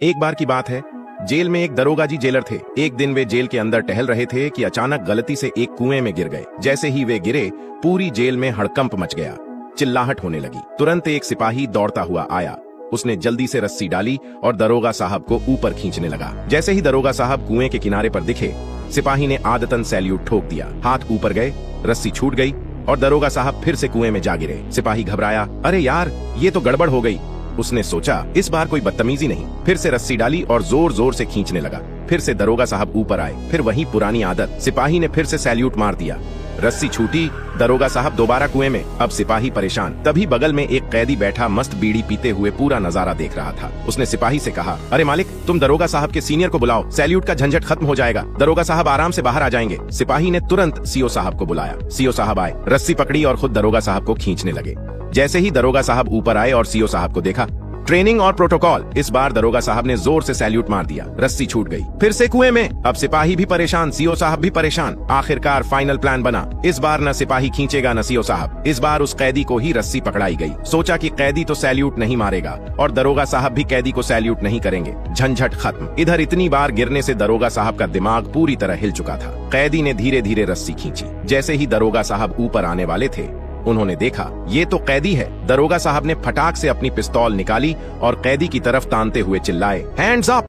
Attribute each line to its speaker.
Speaker 1: एक बार की बात है, जेल में एक दरोगा जी जेलर थे। एक दिन वे जेल के अंदर टहल रहे थे कि अचानक गलती से एक कुएं में गिर गए। जैसे ही वे गिरे, पूरी जेल में हड़कंप मच गया, चिल्लाहट होने लगी। तुरंत एक सिपाही दौड़ता हुआ आया। उसने जल्दी से रस्सी डाली और दरोगा साहब को ऊपर खींचने लगा। जैसे ही दरोगा साहब कुएं के किनारे पर दिखे, सिपाही ने आदतन सैल्यूट ठोक दिया। हाथ ऊपर गए, रस्सी छूट गई और दरोगा साहब फिर से कुएं में जा गिरे। सिपाही घबराया, अरे यार, ये तो गड़बड़ हो गई। उसने सोचा, इस बार कोई बदतमीजी नहीं। फिर से रस्सी डाली और जोर जोर से खींचने लगा। फिर से दरोगा साहब ऊपर आए। फिर वही पुरानी आदत, सिपाही ने फिर से सैल्यूट मार दिया। रस्सी छूटी, दरोगा साहब दोबारा कुएं में। अब सिपाही परेशान। तभी बगल में एक कैदी बैठा मस्त बीड़ी पीते हुए पूरा नजारा देख रहा था। उसने सिपाही से कहा, अरे मालिक, तुम दरोगा साहब के सीनियर को बुलाओ, सैल्यूट का झंझट खत्म हो जाएगा। दरोगा साहब आराम से बाहर आ जाएंगे। सिपाही ने तुरंत सीओ साहब को बुलाया। सीओ साहब आए, रस्सी पकड़ी और खुद दरोगा साहब को खींचने लगे। जैसे ही दरोगा साहब ऊपर आए और सीओ साहब को देखा, ट्रेनिंग और प्रोटोकॉल। इस बार दरोगा साहब ने जोर से सैल्यूट मार दिया। रस्सी छूट गई। फिर से कुएं में। अब सिपाही भी परेशान, सीओ साहब भी परेशान। आखिरकार फाइनल प्लान बना। इस बार न सिपाही खींचेगा न सीओ साहब। इस बार उस कैदी को ही रस्सी पकड़ाई गई। सोचा कि कैदी तो सैल्यूट नहीं मारेगा और दरोगा साहब भी कैदी को सैल्यूट नहीं करेंगे। झंझट खत्म। इधर इतनी बार गिरने से दरोगा साहब का दिमाग पूरी तरह हिल चुका था। कैदी ने धीरे धीरे रस्सी खींची। जैसे ही दरोगा साहब ऊपर आने वाले थे, उन्होंने देखा, ये तो कैदी है। दरोगा साहब ने फटाक से अपनी पिस्तौल निकाली और कैदी की तरफ तानते हुए चिल्लाए, हैंड्स अप।